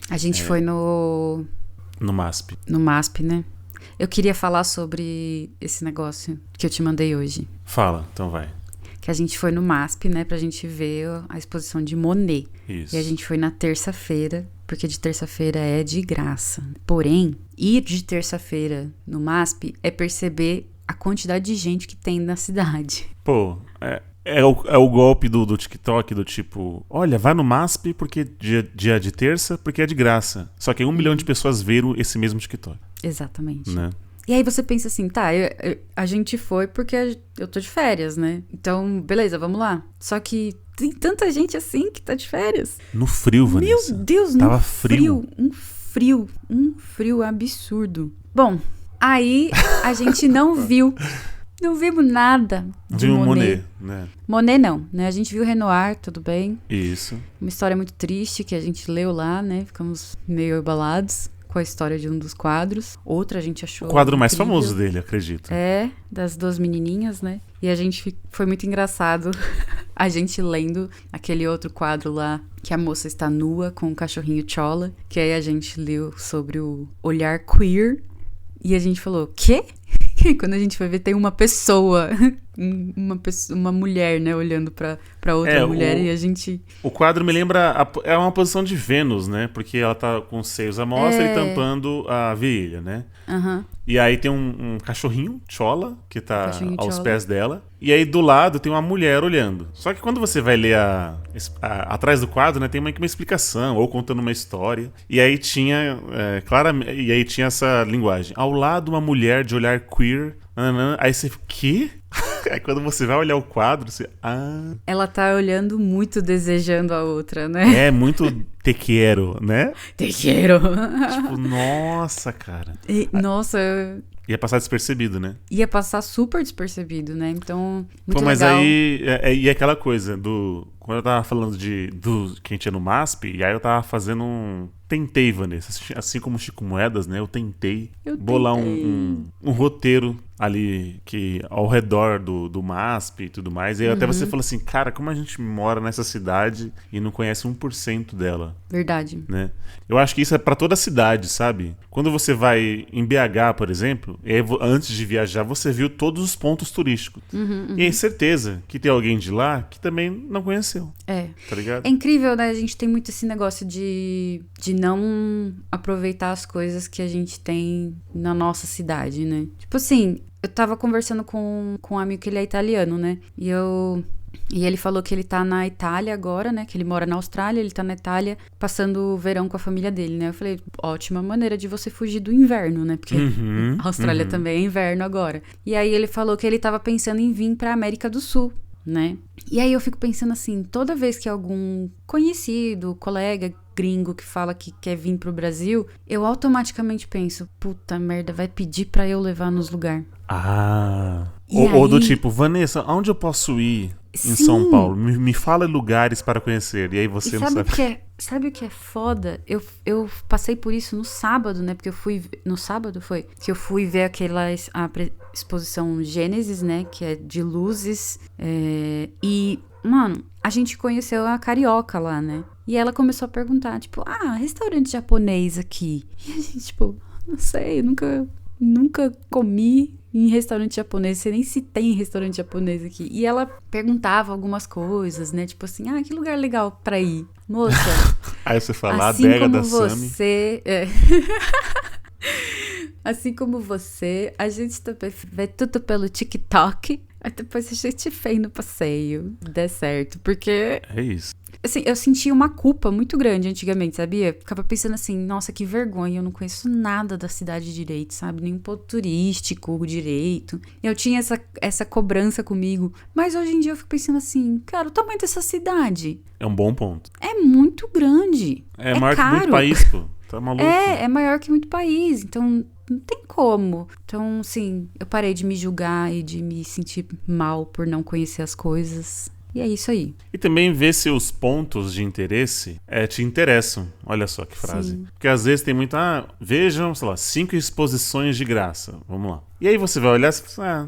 A gente foi No MASP. no MASP, né? Eu queria falar sobre esse negócio que eu te mandei hoje. Fala, então vai. Que a gente foi no MASP, né? Pra gente ver a exposição de Monet. Isso. E a gente foi na terça-feira, porque de terça-feira é de graça. Porém, ir de terça-feira no MASP é perceber a quantidade de gente que tem na cidade. Pô, é o golpe do TikTok, do tipo, olha, vai no MASP porque dia de terça, porque é de graça. Só que 1 milhão de pessoas viram esse mesmo TikTok, Exatamente. né? E aí você pensa assim, tá, a gente foi porque eu tô de férias, né? Então, beleza, vamos lá. Só que tem tanta gente assim que tá de férias. No frio, Vanessa. Meu Deus, Tava no frio. Um frio absurdo. Bom, aí a gente não vimos nada de Viu Monet. Monet, né? Monet não, né? A gente viu Renoir, tudo bem. Isso. Uma história muito triste que a gente leu lá, né? Ficamos meio abalados com a história de um dos quadros. Outra a gente achou O quadro mais incrível. famoso dele, acredito. É, das duas menininhas, né? E a gente foi muito engraçado a gente lendo aquele outro quadro lá, que a moça está nua com um cachorrinho chola, que aí a gente leu sobre o olhar queer, e a gente falou, quê? Quando a gente foi ver, tem uma pessoa, uma mulher, né, olhando pra outra mulher, e a gente... O quadro me lembra... É uma posição de Vênus, né? Porque ela tá com os seios à mostra e tampando a virilha, né? Aham. E aí tem um cachorrinho, chola, que tá Cachorrinho aos chola. pés dela. E aí do lado tem uma mulher olhando. Só que quando você vai ler atrás do quadro, né, tem uma explicação, ou contando uma história. E aí tinha, claramente, e aí tinha essa linguagem. Ao lado uma mulher de olhar queer. Nananã. Aí você fica, quê? Aí quando você vai olhar o quadro, você... Ela tá olhando muito, desejando a outra, né? É muito te quero, né? Te quero. Tipo, nossa, cara. Nossa, Ia passar despercebido, né? ia passar super despercebido, né? Então, muito Pô, mas legal. aí... E aquela coisa do... Quando eu tava falando do que a gente ia no MASP, e aí eu tava fazendo Tentei, Vanessa. Assim como Chico Moedas, né? Eu tentei bolar um roteiro ali que ao redor do MASP e tudo mais. E aí até você falou assim, cara, como a gente mora nessa cidade e não conhece 1% dela, Verdade. né? Eu acho que isso é pra toda a cidade, sabe? Quando você vai em BH, por exemplo, e aí, antes de viajar, você viu todos os pontos turísticos. E aí, certeza que tem alguém de lá que também não conheceu. É. Tá ligado? É incrível, né? A gente tem muito esse negócio de não aproveitar as coisas que a gente tem na nossa cidade, né? Tipo assim, eu tava conversando com um amigo que ele é italiano, né? E ele falou que ele tá na Itália agora, né? Que ele mora na Austrália, ele tá na Itália passando o verão com a família dele, né? Eu falei, ótima maneira de você fugir do inverno, né? Porque a Austrália também é inverno agora. E aí ele falou que ele tava pensando em vir pra América do Sul, né? E aí eu fico pensando assim, toda vez que algum conhecido, colega gringo que fala que quer vir pro Brasil, eu automaticamente penso, puta merda, vai pedir pra eu levar nos lugares. Ou do tipo, Vanessa, aonde eu posso ir em São Paulo? Me fala lugares para conhecer. E aí você E não sabe. Sabe o que é foda? Eu passei por isso no sábado, né? Porque eu fui... No sábado foi? Que eu fui ver aquela exposição Gênesis, né? Que é de luzes. E, mano, a gente conheceu a carioca lá, né? E ela começou a perguntar, tipo, restaurante japonês aqui. E a gente, tipo, não sei, nunca comi em restaurante japonês, sei nem se tem restaurante japonês aqui. E ela perguntava algumas coisas, né? Tipo assim, que lugar legal pra ir. Moça, Aí você fala, assim a adega como da Sami. você... Assim como você, a gente também vê tudo pelo TikTok. Aí depois a gente vem no passeio, der certo. Porque... É isso. Assim, eu sentia uma culpa muito grande antigamente, sabia? Ficava pensando assim, nossa, que vergonha, eu não conheço nada da cidade direito, sabe? Nenhum ponto turístico direito. Eu tinha essa cobrança comigo. Mas hoje em dia eu fico pensando assim, cara, o tamanho dessa cidade É um bom ponto. é muito grande. É maior caro. que muito país, pô. Tá maluco? É maior que muito país. Então, não tem como. Então, assim, eu parei de me julgar e de me sentir mal por não conhecer as coisas. E é isso aí. E também ver se os pontos de interesse te interessam. Olha só que frase. Sim. Porque às vezes tem muito, vejam, sei lá, 5 exposições de graça. Vamos lá. E aí você vai olhar e fala,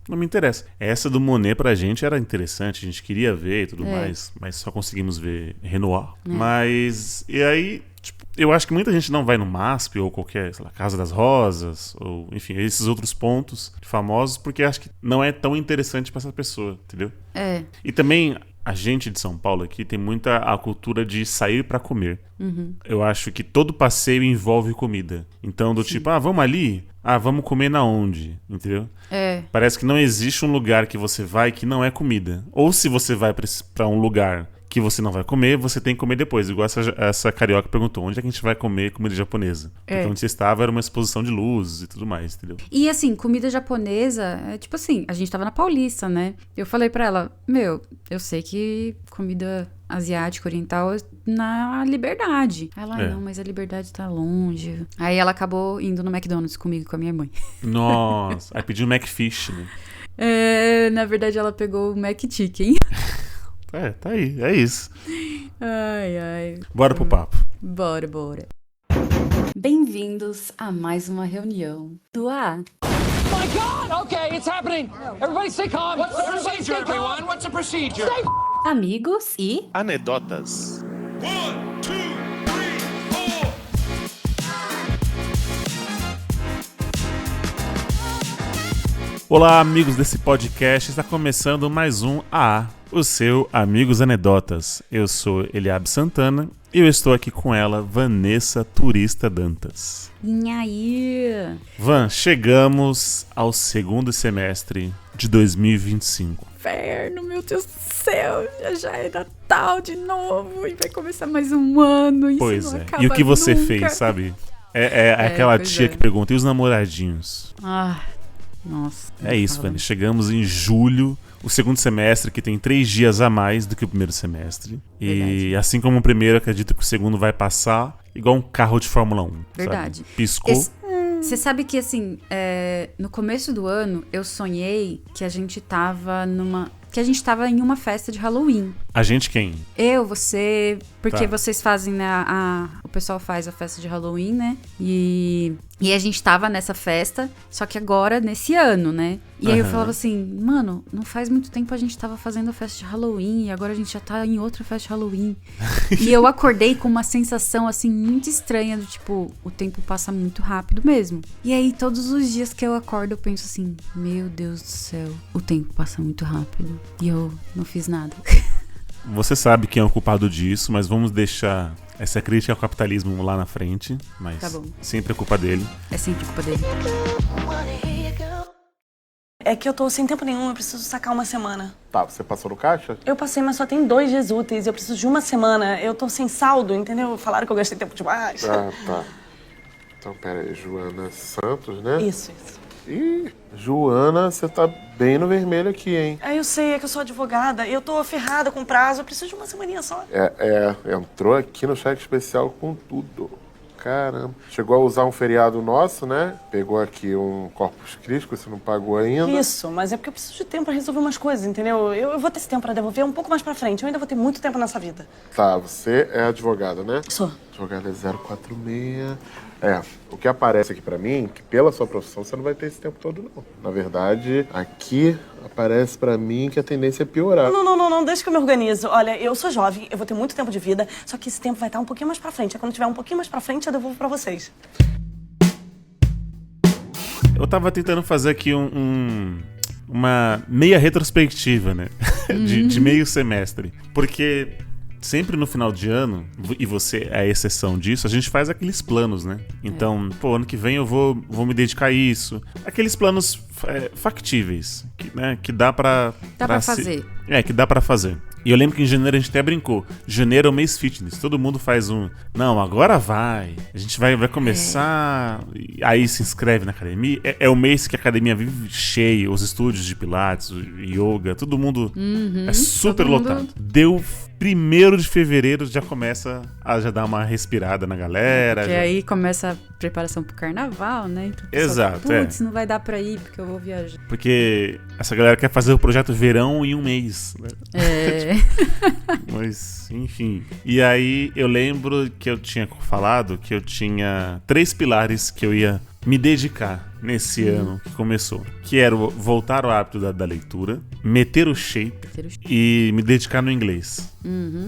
não me interessa. Essa do Monet pra gente era interessante, a gente queria ver e tudo mais, mas só conseguimos ver Renoir. Mas, e aí, Tipo, eu acho que muita gente não vai no MASP ou qualquer, sei lá, Casa das Rosas, ou enfim, esses outros pontos famosos, porque acho que não é tão interessante pra essa pessoa, entendeu? É. E também a gente de São Paulo aqui tem muita a cultura de sair pra comer. Eu acho que todo passeio envolve comida. Então, do tipo, vamos ali? Vamos comer na onde? Entendeu? É. Parece que não existe um lugar que você vai que não é comida. Ou se você vai pra um lugar que você não vai comer, você tem que comer depois. Igual essa carioca perguntou, onde é que a gente vai comer comida japonesa? Porque onde você estava era uma exposição de luzes e tudo mais, entendeu? E assim, comida japonesa, tipo assim, a gente tava na Paulista, né? Eu falei pra ela, eu sei que comida asiática, oriental, é na Liberdade. Ela, não, mas a Liberdade tá longe. Aí ela acabou indo no McDonald's comigo e com a minha mãe. Nossa, aí pediu McFish, né? Na verdade ela pegou o McChicken. Tá aí, é isso. Ai. Bora pro papo. Bora. Bem-vindos a mais uma reunião do A. My God! Okay, it's happening. Everybody stay calm. What's the procedure, everyone? What's the procedure? Amigos e... Anedotas. 1, 2, 3, 4. Olá, amigos desse podcast. Está começando mais um AA, o seu Amigos Anedotas. Eu sou Eliabe Santana e eu estou aqui com ela, Vanessa Turista Dantas. E aí? Van, chegamos ao segundo semestre de 2025. Inferno, meu Deus do céu, já é Natal de novo e vai começar mais um ano. Isso Pois não é. acaba E o que você nunca. fez, sabe? É aquela pois tia é. que pergunta, e os namoradinhos? Nossa. É isso, Fanny. Chegamos em julho, o segundo semestre que tem 3 dias a mais do que o primeiro semestre. Verdade. E assim como o primeiro, acredito que o segundo vai passar igual um carro de Fórmula 1. Verdade. Sabe? Piscou. Você sabe que, assim, no começo do ano, eu sonhei que a gente tava em uma festa de Halloween. A gente quem? Eu, você... Porque Tá. vocês fazem, né, o pessoal faz a festa de Halloween, né? E a gente tava nessa festa, só que agora, nesse ano, né? E aí eu Aham. falava assim, mano, não faz muito tempo a gente tava fazendo a festa de Halloween e agora a gente já tá em outra festa de Halloween. E eu acordei com uma sensação, assim, muito estranha do tipo, o tempo passa muito rápido mesmo. E aí, todos os dias que eu acordo, eu penso assim, meu Deus do céu, o tempo passa muito rápido. E eu não fiz nada. Você sabe quem é o culpado disso, mas vamos deixar essa crítica ao capitalismo lá na frente. Mas Tá bom. sempre é culpa dele. É sempre culpa dele. É que eu tô sem tempo nenhum, eu preciso sacar uma semana. Tá, você passou no caixa? Eu passei, mas só tem 2 dias úteis, eu preciso de uma semana. Eu tô sem saldo, entendeu? Falaram que eu gastei tempo demais. Ah, tá. Então, pera aí, Joana Santos, né? Isso. Ih, Joana, você tá bem no vermelho aqui, hein? Eu sei, é que eu sou advogada, eu tô ferrada com prazo, eu preciso de uma semaninha só. Entrou aqui no cheque especial com tudo. Caramba. Chegou a usar um feriado nosso, né? Pegou aqui um Corpus Christi, que você não pagou ainda. Isso, mas é porque eu preciso de tempo pra resolver umas coisas, entendeu? Eu vou ter esse tempo pra devolver um pouco mais pra frente, eu ainda vou ter muito tempo nessa vida. Tá, você é advogada, né? Sou. Advogada é 046. O que aparece aqui pra mim, que pela sua profissão você não vai ter esse tempo todo, não. Na verdade, aqui aparece pra mim que a tendência é piorar. Não, deixa que eu me organizo. Olha, eu sou jovem, eu vou ter muito tempo de vida, só que esse tempo vai estar um pouquinho mais pra frente. Quando tiver um pouquinho mais pra frente, eu devolvo pra vocês. Eu tava tentando fazer aqui uma meia retrospectiva, né? de meio semestre. Porque sempre no final de ano, e você é a exceção disso, a gente faz aqueles planos, né? Então, ano que vem eu vou me dedicar a isso. Aqueles planos factíveis, que dá pra... Dá pra fazer. Que dá pra fazer. E eu lembro que em janeiro a gente até brincou. Janeiro é o mês fitness. Todo mundo faz não, agora vai. A gente vai começar. Aí se inscreve na academia. É o mês que a academia vive cheia. Os estúdios de pilates, o yoga, todo mundo é super todo mundo- lotado. Deu 1º de fevereiro, já começa a já dar uma respirada na galera. Porque já- aí começa a preparação pro carnaval, né? Então, o pessoal Exato, fala, Putz, não vai dar pra ir porque eu vou viajar. Porque essa galera quer fazer o projeto verão em um mês, né? Mas, enfim. E aí, eu lembro que eu tinha falado que eu tinha 3 pilares que eu ia me dedicar nesse ano que começou, que era voltar ao hábito da leitura, meter o shape e me dedicar no inglês.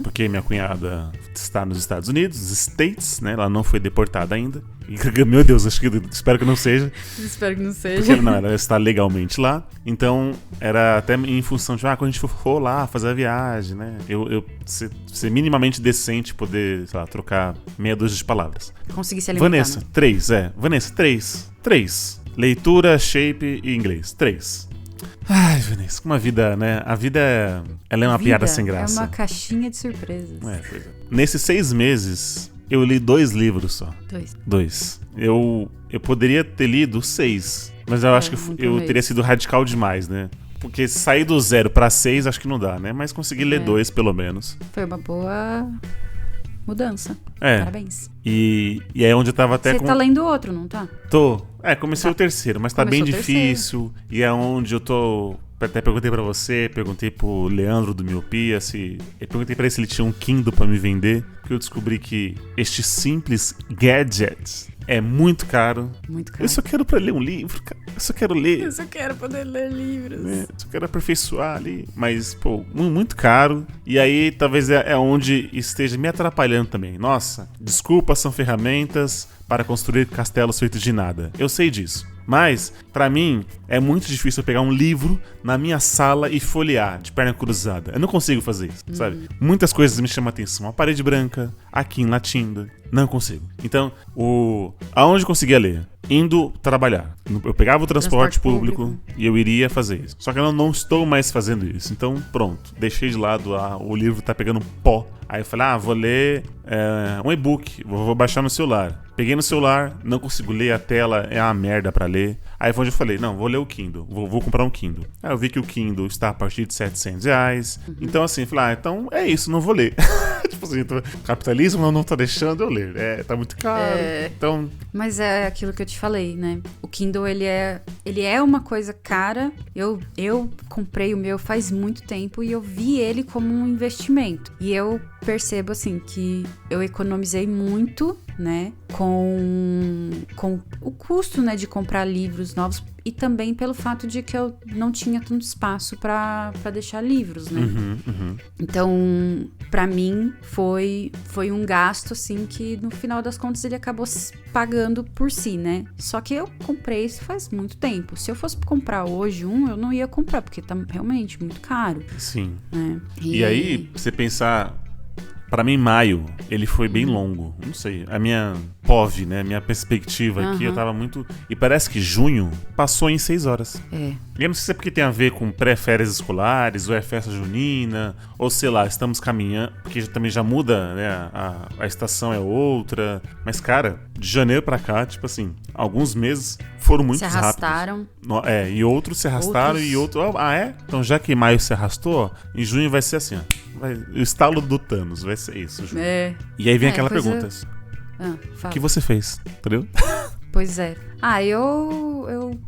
Porque minha cunhada está nos Estados Unidos, nos States, né? Ela não foi deportada ainda. E, meu Deus, espero que não seja. Espero que não seja. Porque não, ela está legalmente lá. Então, era até em função de, quando a gente for lá fazer a viagem, né? Eu ser minimamente decente, poder, sei lá, trocar meia dúzia de palavras. Consegui se alimentar, Vanessa, né? 3, Vanessa, 3. Leitura, shape e inglês. 3. Ai, Vanessa, como a vida, né? A vida, ela é uma piada sem graça. É uma caixinha de surpresas. Pois é. Nesses 6 meses, eu li 2 livros só. 2. Eu poderia ter lido 6, mas eu acho que eu teria sido radical demais, né? Porque sair do 0 pra 6, acho que não dá, né? Mas consegui ler 2, pelo menos. Foi uma boa mudança. É. Parabéns. E é onde eu tava até Você tá lendo outro, não tá? Tô. Comecei o terceiro, mas tá bem Começou o difícil. E é onde eu tô... Até perguntei pra você, perguntei pro Leandro do Miopia eu perguntei pra ele se ele tinha um Kindle pra me vender, porque eu descobri que este simples gadget é muito caro. Muito caro. Eu só quero pra ler um livro, cara. Eu só quero ler. Eu só quero poder ler livros. Eu só quero aperfeiçoar ali. Mas, pô, muito caro. E aí, talvez é onde esteja me atrapalhando também. Nossa, desculpa, são ferramentas para construir castelos feitos de nada. Eu sei disso. Mas, pra mim, é muito difícil eu pegar um livro na minha sala e folhear de perna cruzada. Eu não consigo fazer isso, sabe? Muitas coisas me chamam a atenção. A parede branca, aqui enlatindo. Não consigo. Então, aonde eu conseguia ler? Indo trabalhar. Eu pegava o transporte público e eu iria fazer isso. Só que eu não estou mais fazendo isso. Então, pronto. Deixei de lado. O livro tá pegando pó. Aí eu falei, vou ler um e-book. Vou baixar no celular. Peguei no celular, não consigo ler, a tela é uma merda pra ler. Aí foi onde eu falei, não, vou ler o Kindle, vou comprar um Kindle. Aí eu vi que o Kindle está a partir de R$700. Então assim, falei, então é isso, não vou ler. Tipo assim, capitalismo não tá deixando eu ler. Tá muito caro, então... Mas é aquilo que eu te falei, né? O Kindle, ele é uma coisa cara. Eu comprei o meu faz muito tempo e eu vi ele como um investimento. E eu percebo, assim, que eu economizei muito, né? Com o custo, né, de comprar livros novos e também pelo fato de que eu não tinha tanto espaço pra deixar livros, né? Então, pra mim, foi um gasto, assim, que no final das contas ele acabou pagando por si, né? Só que eu comprei isso faz muito tempo. Se eu fosse comprar hoje eu não ia comprar, porque tá realmente muito caro. Sim. Né? E aí, você pensar... Pra mim, maio, ele foi bem longo. Não sei, a minha POV, né? Minha perspectiva aqui, eu tava muito... E parece que junho passou em 6 horas. É. E eu não sei se é porque tem a ver com pré-férias escolares, ou é festa junina, ou sei lá, estamos caminhando... Porque também já muda, né? A estação é outra. Mas, cara, de janeiro pra cá, tipo assim, alguns meses foram muito rápidos. Se arrastaram. E outros se arrastaram e outros... Então, já que maio se arrastou, em junho vai ser assim, ó. O estalo do Thanos, vai ser isso, Ju. E aí vem aquela pergunta. O que você fez? Entendeu? Pois é.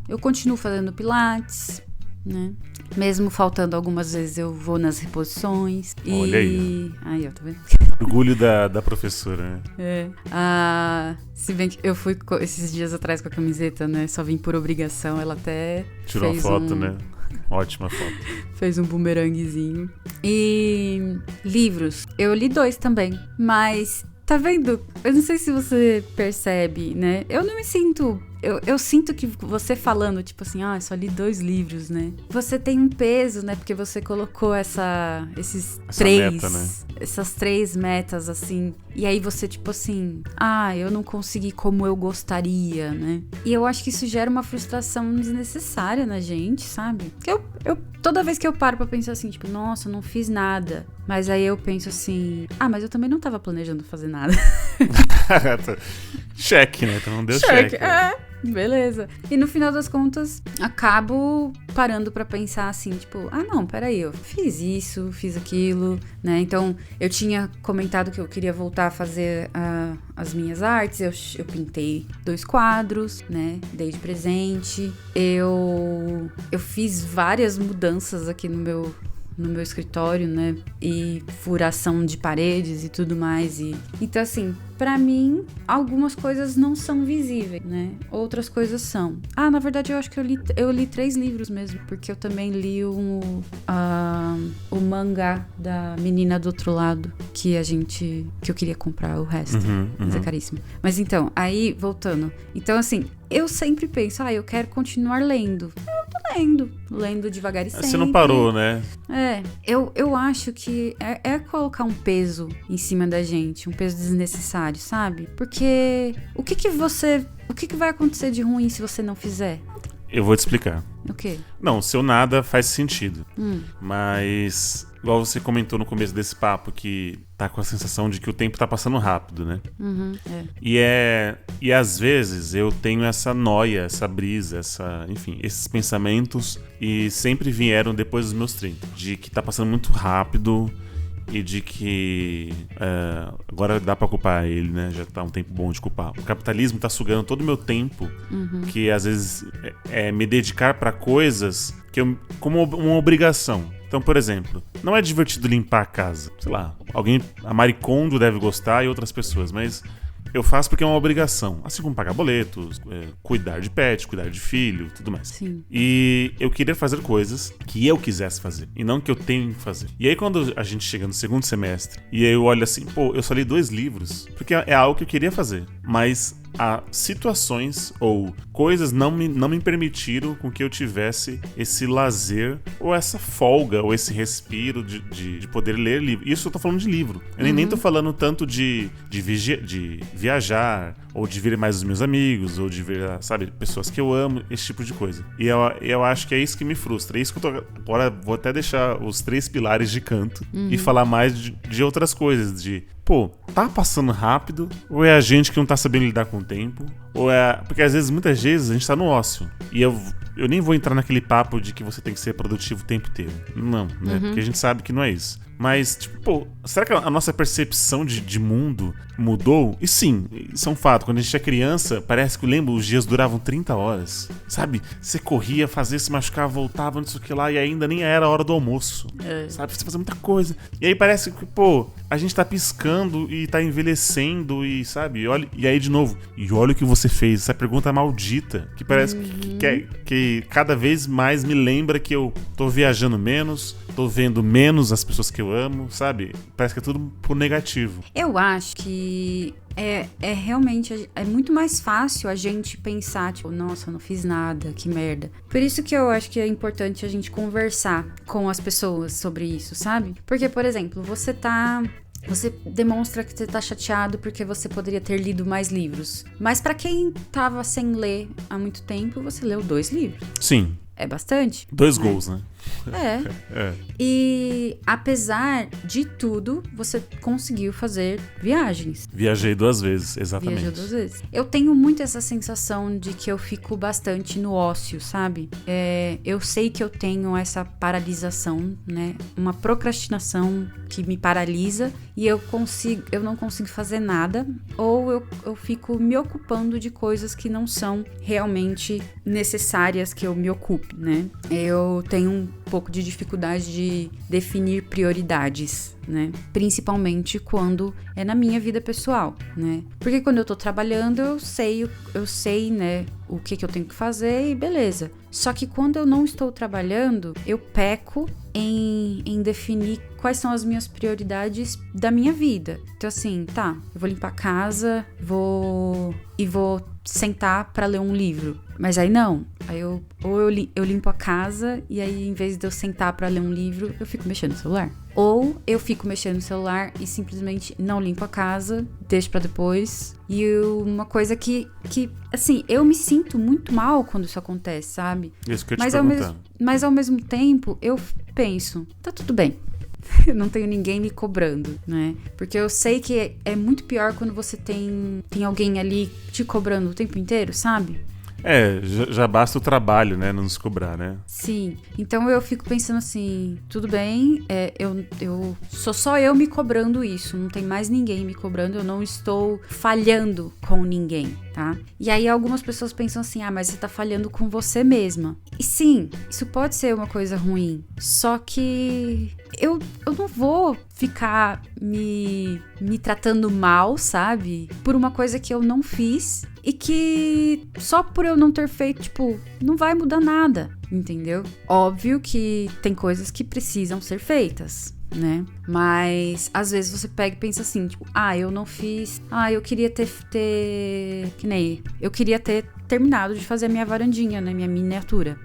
Eu continuo fazendo pilates, né? Mesmo faltando algumas vezes, eu vou nas reposições. Olha aí. Aí, ó, tá vendo? Orgulho da professora, né? Se bem que eu fui esses dias atrás com a camiseta, né? Só vim por obrigação, ela até tirou uma foto, né? Ótima foto. Fez um bumeranguezinho. E livros. Eu li 2 também. Mas, tá vendo? Eu não sei se você percebe, né? Eu não me sinto... Eu sinto que você falando, tipo assim, só li 2 livros, né? Você tem um peso, né? Porque você colocou esses 3... meta, né? Essas 3 metas, assim. E aí você, tipo assim... eu não consegui como eu gostaria, né? E eu acho que isso gera uma frustração desnecessária na gente, sabe? Porque eu toda vez que eu paro pra pensar assim, tipo... Nossa, eu não fiz nada. Mas aí eu penso assim... mas eu também não tava planejando fazer nada. Cheque, né? Então não deu cheque. Beleza. E no final das contas, acabo parando pra pensar assim, tipo, não, peraí, eu fiz isso, fiz aquilo, né? Então, eu tinha comentado que eu queria voltar a fazer as minhas artes, eu pintei 2 quadros, né? Dei de presente. Eu fiz várias mudanças aqui no no meu escritório, né? E furação de paredes e tudo mais. Então, assim, pra mim, algumas coisas não são visíveis, né? Outras coisas são. Na verdade, eu acho que eu li 3 livros mesmo, porque eu também li o mangá da Menina do Outro Lado, que eu queria comprar o resto, mas é caríssimo. Mas então, aí, voltando. Então, assim, eu sempre penso, eu quero continuar lendo. Eu tô lendo devagar e sempre. Você não parou, né? Eu acho que é colocar um peso em cima da gente, um peso desnecessário, sabe? Porque o que vai acontecer de ruim se você não fizer? Eu vou te explicar. O quê? Não, o seu nada faz sentido. Mas, igual você comentou no começo desse papo, que tá com a sensação de que o tempo tá passando rápido, né? E às vezes eu tenho essa noia, essa brisa, enfim, esses pensamentos, e sempre vieram depois dos meus 30, de que tá passando muito rápido e de que agora dá pra culpar ele, né? Já tá um tempo bom de culpar. O capitalismo tá sugando todo o meu tempo, que às vezes é me dedicar pra coisas como uma obrigação. Então, por exemplo, não é divertido limpar a casa. Sei lá, a Maricondo deve gostar e outras pessoas, mas eu faço porque é uma obrigação. Assim como pagar boletos, cuidar de pet, cuidar de filho, tudo mais. Sim. E eu queria fazer coisas que eu quisesse fazer, e não que eu tenho que fazer. E aí quando a gente chega no segundo semestre, e aí eu olho assim, eu só li 2 livros, porque é algo que eu queria fazer, mas situações ou coisas não me permitiram com que eu tivesse esse lazer, ou essa folga, ou esse respiro de poder ler livro. Isso eu tô falando de livro. Eu nem tô falando tanto de viajar, ou de ver mais os meus amigos, ou de ver, sabe, pessoas que eu amo, esse tipo de coisa. E eu acho que é isso que me frustra. É isso que eu tô... Agora vou até deixar os 3 pilares de canto e falar mais de outras coisas, tá passando rápido, ou é a gente que não tá sabendo lidar com o tempo, ou porque às vezes, muitas vezes, a gente tá no ócio. E eu nem vou entrar naquele papo de que você tem que ser produtivo o tempo inteiro. Não, né? Porque a gente sabe que não é isso. Mas, será que a nossa percepção de mundo mudou? E sim, isso é um fato. Quando a gente é criança, parece que, os dias duravam 30 horas. Sabe? Você corria, fazia, se machucava, voltava, não sei o que lá, e ainda nem era a hora do almoço. Sabe? Você fazia muita coisa. E aí parece que, a gente tá piscando e tá envelhecendo e, sabe? E aí, de novo, e olha o que você fez. Essa pergunta maldita, que parece que cada vez mais me lembra que eu tô viajando menos, tô vendo menos as pessoas que eu amo, sabe? Parece que é tudo por negativo. Eu acho que realmente é muito mais fácil a gente pensar, nossa, eu não fiz nada, que merda. Por isso que eu acho que é importante a gente conversar com as pessoas sobre isso, sabe? Porque, por exemplo, você demonstra que você tá chateado porque você poderia ter lido mais livros. Mas pra quem tava sem ler há muito tempo, você leu 2 livros. Sim. É bastante. 2 gols, né? E apesar de tudo, você conseguiu fazer viagens. Viajei 2 vezes, exatamente. Viajou 2 vezes. Eu tenho muito essa sensação de que eu fico bastante no ócio, sabe? Eu sei que eu tenho essa paralisação, né? Uma procrastinação que me paralisa e eu não consigo fazer nada, ou eu fico me ocupando de coisas que não são realmente necessárias que eu me ocupe, né? Eu tenho um pouco de dificuldade de definir prioridades, né? Principalmente quando é na minha vida pessoal, né? Porque quando eu tô trabalhando, eu sei, né, o que eu tenho que fazer e beleza. Só que quando eu não estou trabalhando, eu peco em definir quais são as minhas prioridades da minha vida. Então, assim, eu vou limpar a casa, vou sentar pra ler um livro. Mas aí não. Aí eu limpo a casa e aí, em vez de eu sentar pra ler um livro, eu fico mexendo no celular. Ou eu fico mexendo no celular e simplesmente não limpo a casa, deixo pra depois. E uma coisa que assim, eu me sinto muito mal quando isso acontece, sabe? Isso que eu te perguntar. Mas ao mesmo tempo, eu penso, tá tudo bem. Eu não tenho ninguém me cobrando, né? Porque eu sei que é muito pior quando você tem alguém ali te cobrando o tempo inteiro, sabe? Já basta o trabalho, né? Não nos cobrar, né? Sim. Então eu fico pensando assim, tudo bem, eu sou só eu me cobrando isso, não tem mais ninguém me cobrando, eu não estou falhando com ninguém, tá? E aí algumas pessoas pensam assim, mas você tá falhando com você mesma. E sim, isso pode ser uma coisa ruim, só que eu não vou ficar me tratando mal, sabe? Por uma coisa que eu não fiz e que só por eu não ter feito, tipo, não vai mudar nada, entendeu? Óbvio que tem coisas que precisam ser feitas, né? Mas às vezes você pega e pensa assim, tipo, eu não fiz, eu queria ter que nem eu queria ter terminado de fazer a minha varandinha, né, minha miniatura.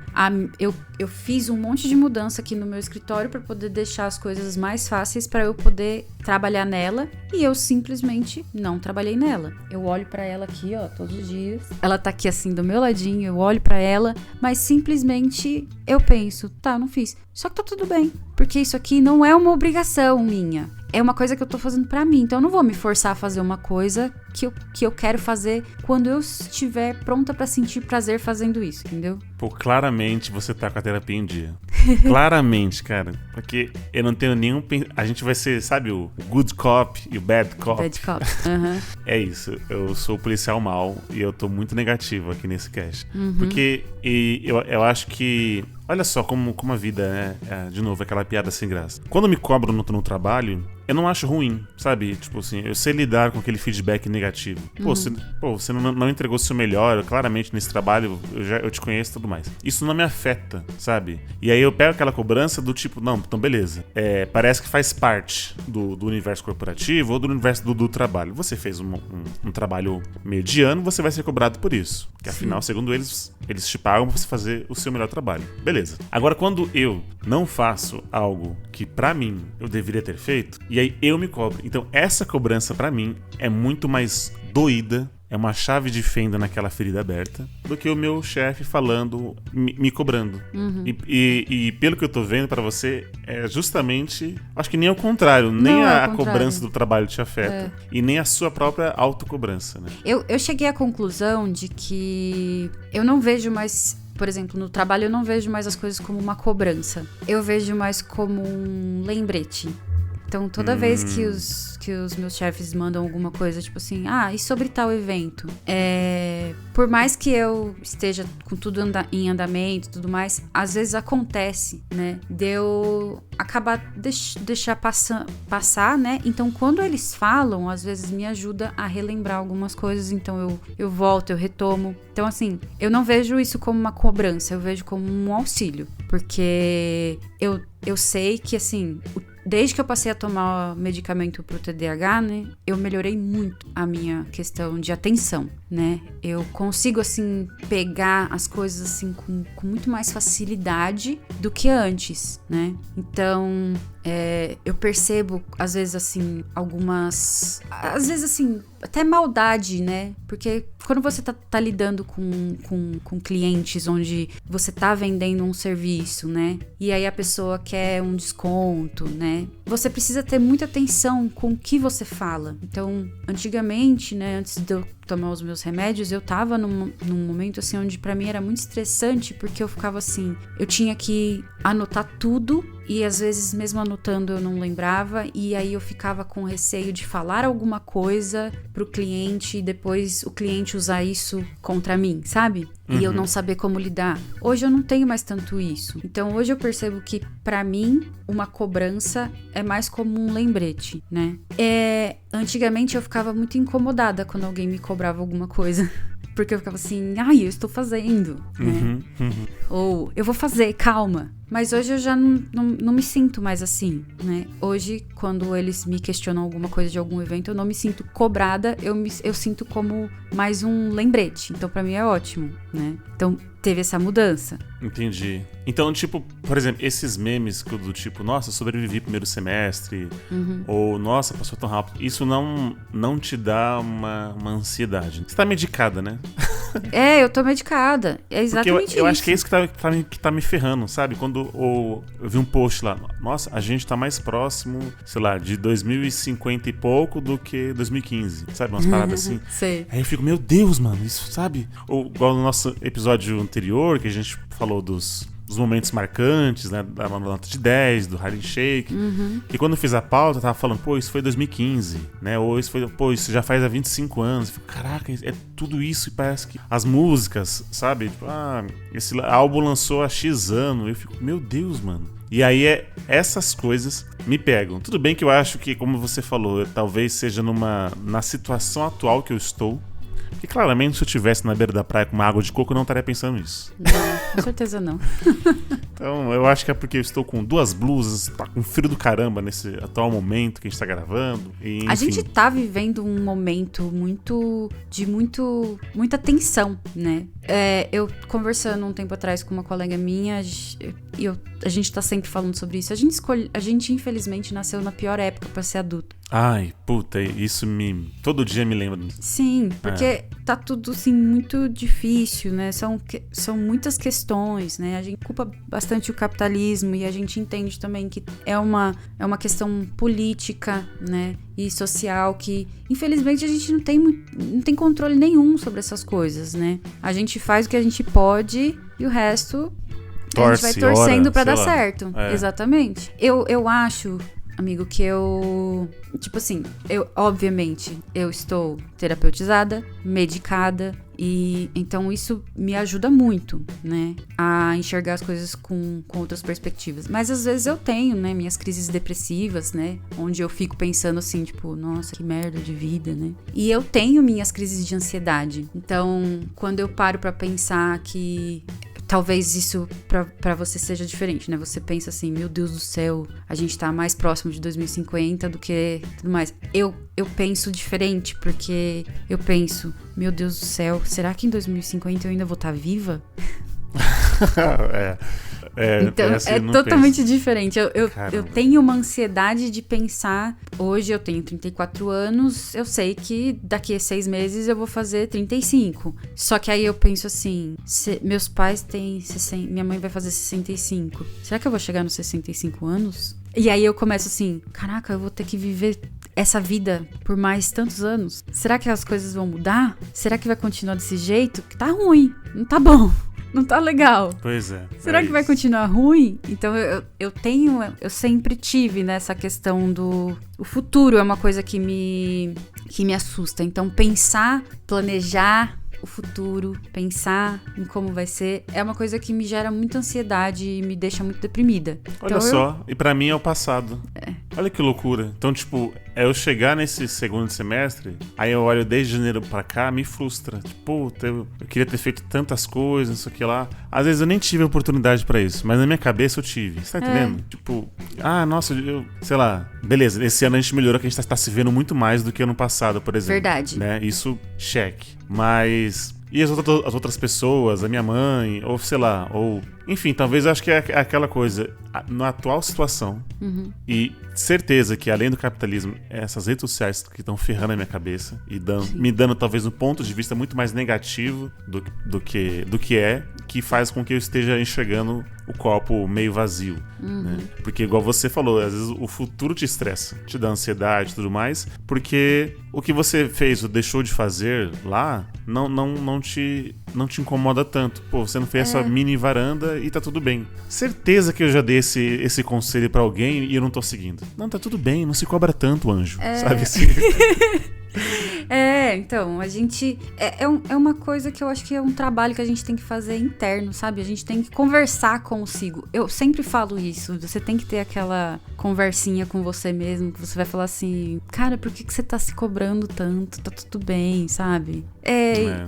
Eu fiz um monte de mudança aqui no meu escritório para poder deixar as coisas mais fáceis para eu poder trabalhar nela e eu simplesmente não trabalhei nela. Eu olho para ela aqui, ó, todos os dias. Ela tá aqui assim do meu ladinho, eu olho para ela, mas simplesmente eu penso, não fiz. Só que tá tudo bem, porque isso aqui não é uma obrigação minha. É uma coisa que eu tô fazendo pra mim, então eu não vou me forçar a fazer uma coisa que eu quero fazer quando eu estiver pronta pra sentir prazer fazendo isso, entendeu? Pô, claramente você tá com a terapia em dia. Claramente, cara. Porque eu não tenho nenhum... A gente vai ser, sabe, o good cop e o bad cop? Bad cop, aham. É isso. Eu sou o policial mal e eu tô muito negativo aqui nesse cast. Porque eu acho que... Olha só como a vida, né? De novo, aquela piada sem graça. Quando me cobro no trabalho, eu não acho ruim, sabe? Tipo assim, eu sei lidar com aquele feedback negativo. Você não entregou o seu melhor, claramente nesse trabalho, eu te conheço e tudo mais. Isso não me afeta, sabe? E aí eu pego aquela cobrança do tipo, não, então beleza. Parece que faz parte do universo corporativo ou do universo do trabalho. Você fez um trabalho mediano, você vai ser cobrado por isso. Que afinal, segundo eles te pagam pra você fazer o seu melhor trabalho. Beleza. Agora, quando eu não faço algo que pra mim eu deveria ter feito, e aí eu me cobro. Então essa cobrança pra mim é muito mais doída, é uma chave de fenda naquela ferida aberta, do que o meu chefe falando, me cobrando. E pelo que eu tô vendo pra você, é justamente, acho que nem ao contrário, nem a cobrança do trabalho te afeta, e nem a sua própria autocobrança, né? Eu cheguei à conclusão de que eu não vejo mais... Por exemplo, no trabalho eu não vejo mais as coisas como uma cobrança. Eu vejo mais como um lembrete. Então, toda vez que os meus chefes mandam alguma coisa, tipo assim, e sobre tal evento? Por mais que eu esteja com tudo em andamento e tudo mais, às vezes acontece, né? De eu acabar deixar passar, né? Então, quando eles falam, às vezes me ajuda a relembrar algumas coisas, então eu volto, eu retomo. Então, assim, eu não vejo isso como uma cobrança, eu vejo como um auxílio, porque eu sei que, assim... Desde que eu passei a tomar medicamento pro TDAH, né, eu melhorei muito a minha questão de atenção, né? Eu consigo, assim, pegar as coisas, assim, com muito mais facilidade do que antes, né? Então, eu percebo, às vezes, assim, algumas... Às vezes, assim, até maldade, né? Porque quando você tá lidando com clientes onde você tá vendendo um serviço, né? E aí a pessoa quer um desconto, né? Você precisa ter muita atenção com o que você fala. Então, antigamente, né? Antes de eu tomar os meus remédios, eu tava num momento, assim, onde pra mim era muito estressante, porque eu ficava assim... Eu tinha que anotar tudo... E às vezes, mesmo anotando, eu não lembrava. E aí eu ficava com receio de falar alguma coisa pro cliente e depois o cliente usar isso contra mim, sabe? E eu não saber como lidar. Hoje eu não tenho mais tanto isso. Então hoje eu percebo que, pra mim, uma cobrança é mais como um lembrete, né? Antigamente eu ficava muito incomodada quando alguém me cobrava alguma coisa. Porque eu ficava assim, eu estou fazendo, né? Ou, eu vou fazer, calma. Mas hoje eu já não me sinto mais assim, né? Hoje, quando eles me questionam alguma coisa de algum evento, eu não me sinto cobrada, eu sinto como mais um lembrete. Então, pra mim é ótimo, né? Então, teve essa mudança. Entendi. Então, tipo, por exemplo, esses memes do tipo, nossa, sobrevivi primeiro semestre, ou nossa, passou tão rápido, isso não te dá uma ansiedade. Você tá medicada, né? Eu tô medicada. É exatamente isso. Eu acho que é isso que tá me ferrando, sabe? Quando eu vi um post lá, nossa, a gente tá mais próximo, sei lá, de 2050 e pouco do que 2015, sabe? Umas paradas assim. Sei. Aí eu fico, meu Deus, mano, isso, sabe? Ou igual no nosso episódio anterior, que a gente falou dos momentos marcantes, né? Da nota de 10, do Harlem Shake. E quando eu fiz a pauta, eu tava falando, pô, isso foi 2015, né? Ou isso já faz há 25 anos. Eu fico, caraca, é tudo isso e parece que as músicas, sabe? Tipo, esse álbum lançou há X anos. Eu fico, meu Deus, mano. E aí essas coisas me pegam. Tudo bem que eu acho que, como você falou, talvez seja na situação atual que eu estou. Porque claramente se eu estivesse na beira da praia com uma água de coco, eu não estaria pensando nisso. Não, com certeza não. Então eu acho que é porque eu estou com 2 blusas, tá com frio do caramba nesse atual momento que a gente tá gravando. E, enfim. A gente tá vivendo um momento muita tensão, né? Eu conversando um tempo atrás com uma colega minha, a gente tá sempre falando sobre isso. A gente infelizmente nasceu na pior época pra ser adulto. Ai, puta, isso todo dia me lembra. Sim, porque tá tudo, assim, muito difícil, né? São muitas questões, né? A gente culpa bastante o capitalismo e a gente entende também que é uma questão política, né? E social que, infelizmente, a gente não tem controle nenhum sobre essas coisas, né? A gente faz o que a gente pode e o resto a gente vai torcendo pra dar certo. Exatamente. Eu acho, amigo, que tipo assim, obviamente, eu estou terapeutizada, medicada, e então isso me ajuda muito, né, a enxergar as coisas com outras perspectivas. Mas às vezes eu tenho, né, minhas crises depressivas, né, onde eu fico pensando assim, tipo, nossa, que merda de vida, né. E eu tenho minhas crises de ansiedade. Então, quando eu paro pra pensar que talvez isso pra você seja diferente, né? Você pensa assim, meu Deus do céu, a gente tá mais próximo de 2050 do que tudo mais. Eu penso diferente, porque eu penso, meu Deus do céu, será que em 2050 eu ainda vou estar viva? Então, é totalmente diferente. Eu tenho uma ansiedade de pensar. Hoje eu tenho 34 anos, eu sei que daqui a 6 meses eu vou fazer 35. Só que aí eu penso assim, meus pais têm 60, minha mãe vai fazer 65. Será que eu vou chegar nos 65 anos? E aí eu começo assim, caraca, eu vou ter que viver essa vida por mais tantos anos. Será que as coisas vão mudar? Será que vai continuar desse jeito? Que tá ruim, não tá bom. Não tá legal. Pois é. Será que vai continuar ruim? Então eu sempre tive nessa questão o futuro é uma coisa que me assusta. Então pensar, planejar o futuro, pensar em como vai ser, é uma coisa que me gera muita ansiedade e me deixa muito deprimida. Olha então, só, e pra mim é o passado. Olha que loucura. Então, tipo, eu chegar nesse segundo semestre, aí eu olho desde janeiro pra cá, me frustra. Tipo, puta, eu queria ter feito tantas coisas, isso aqui lá. Às vezes eu nem tive oportunidade pra isso, mas na minha cabeça eu tive. Você tá entendendo? Tipo, nossa, sei lá, beleza, esse ano a gente melhorou que a gente tá se vendo muito mais do que ano passado, por exemplo. Verdade. Né? Isso, cheque. Mas... E as outras pessoas, a minha mãe, ou sei lá, ou... Enfim, talvez eu acho que é aquela coisa, na atual situação, e certeza que além do capitalismo, essas redes sociais que estão ferrando a minha cabeça e me dando talvez um ponto de vista muito mais negativo do que faz com que eu esteja enxergando o copo meio vazio, né? Porque igual você falou, às vezes o futuro te estressa, te dá ansiedade e tudo mais, porque o que você fez ou deixou de fazer lá não te incomoda tanto. Pô, você não fez essa mini varanda e tá tudo bem. Certeza que eu já dei esse conselho pra alguém e eu não tô seguindo. Não, tá tudo bem, não se cobra tanto, anjo. Sabe assim? Então, a gente... É uma coisa que eu acho que é um trabalho que a gente tem que fazer interno, sabe? A gente tem que conversar consigo. Eu sempre falo isso. Você tem que ter aquela conversinha com você mesmo, que você vai falar assim, cara, por que você tá se cobrando tanto? Tá tudo bem, sabe?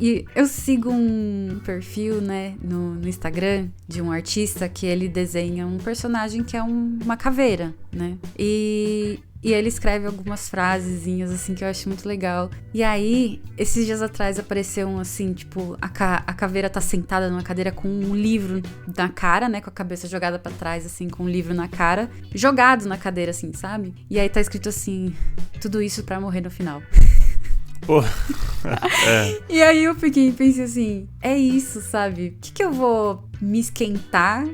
E eu sigo um perfil, né, no Instagram de um artista que ele desenha um personagem que é uma caveira, né? E ele escreve algumas frasezinhas, assim, que eu acho muito legal. E aí, esses dias atrás apareceu assim, tipo, a caveira tá sentada numa cadeira com um livro na cara, né? Com a cabeça jogada pra trás, assim, com um livro na cara. Jogado na cadeira, assim, sabe? E aí tá escrito assim, tudo isso pra morrer no final. Pô, E aí eu pensei assim, é isso, sabe? O que eu vou me esquentar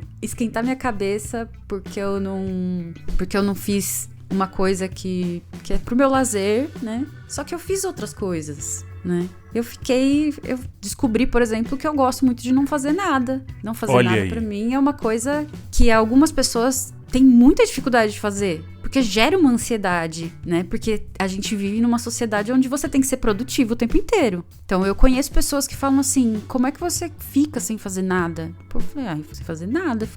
minha cabeça porque eu não fiz uma coisa que é pro meu lazer, né? Só que eu fiz outras coisas, né? Eu descobri, por exemplo, que eu gosto muito de não fazer nada. Não fazer Olha nada aí. pra mim é uma coisa que algumas pessoas têm muita dificuldade de fazer. Porque gera uma ansiedade, né? Porque a gente vive numa sociedade onde você tem que ser produtivo o tempo inteiro. Então, eu conheço pessoas que falam assim, como é que você fica sem fazer nada? Pô, eu falei, sem fazer nada.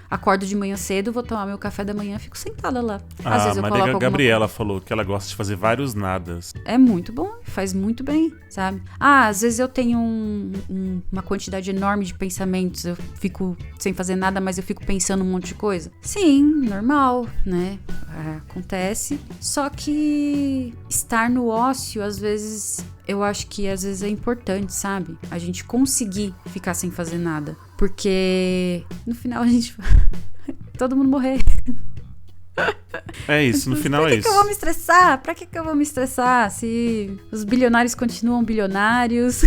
Acordo de manhã cedo, vou tomar meu café da manhã, fico sentada lá. Às vezes eu coloco Maria alguma Gabriela falou que ela gosta de fazer vários nadas. É muito bom, faz muito bem, sabe? Às vezes eu tenho uma quantidade enorme de pensamentos, eu fico sem fazer nada, mas eu fico pensando um monte de coisa. Sim, normal, né? Acontece. Só que estar no ócio, às vezes, eu acho que às vezes é importante, sabe? A gente conseguir ficar sem fazer nada. Porque no final a gente... todo mundo morrer. É isso, no final é isso. Pra que eu vou me estressar? Pra que eu vou me estressar se os bilionários continuam bilionários?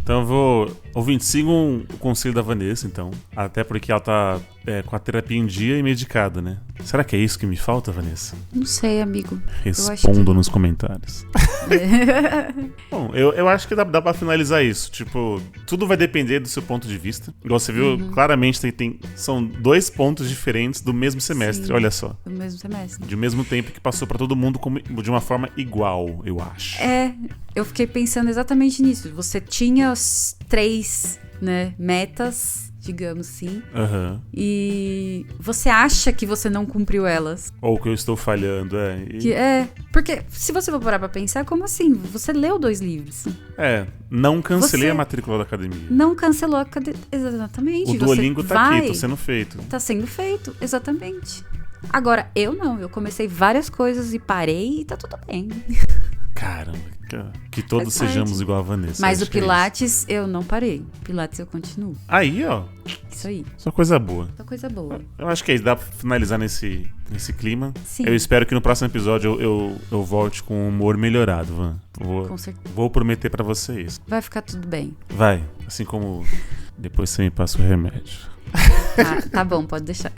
Então eu vou... Ouvintes, sigam o conselho da Vanessa, então. Até porque ela tá com a terapia em dia e medicada, né? Será que é isso que me falta, Vanessa? Não sei, amigo. Respondo nos comentários. Bom, eu acho que dá pra finalizar isso. Tipo, tudo vai depender do seu ponto de vista. Igual você viu, claramente são 2 pontos diferentes do mesmo semestre, Sim, olha só. do mesmo semestre. De mesmo tempo que passou pra todo mundo de uma forma igual, eu acho. Eu fiquei pensando exatamente nisso. Você tinha os 3, né, metas, digamos assim. E você acha que você não cumpriu elas. Ou que eu estou falhando, Porque se você for parar pra pensar, como assim? Você leu 2 livros. Não cancelei a matrícula da academia. Não cancelou a academia. Exatamente. O Duolingo tá aqui, tá sendo feito. Tá sendo feito, exatamente. Agora, eu não. Eu comecei várias coisas e parei e tá tudo bem. Caramba, que todos sejamos igual a Vanessa. Mas o Pilates, eu não parei. Pilates eu continuo. Aí, ó. Isso aí. Só coisa boa. Só coisa boa. Eu acho que é isso. Dá pra finalizar nesse clima. Sim. Eu espero que no próximo episódio eu volte com um humor melhorado, Van. Com certeza. Vou prometer pra você isso. Vai ficar tudo bem. Vai. Assim como depois você me passa o remédio. Tá bom, pode deixar.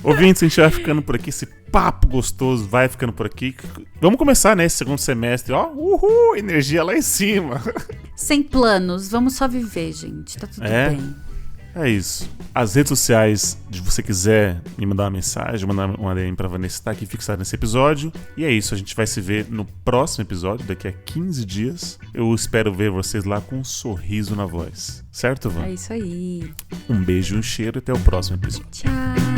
Ouvintes, a gente vai ficando por aqui. Esse papo gostoso vai ficando por aqui. Vamos começar, né? Esse segundo semestre. Ó, energia lá em cima. Sem planos, vamos só viver, gente. Tá tudo bem. É isso. As redes sociais, se você quiser me mandar uma mensagem, mandar uma DM pra Vanessa, tá aqui fixado nesse episódio. E é isso, a gente vai se ver no próximo episódio, daqui a 15 dias. Eu espero ver vocês lá com um sorriso na voz. Certo, Van? É isso aí. Um beijo e um cheiro e até o próximo episódio. Tchau.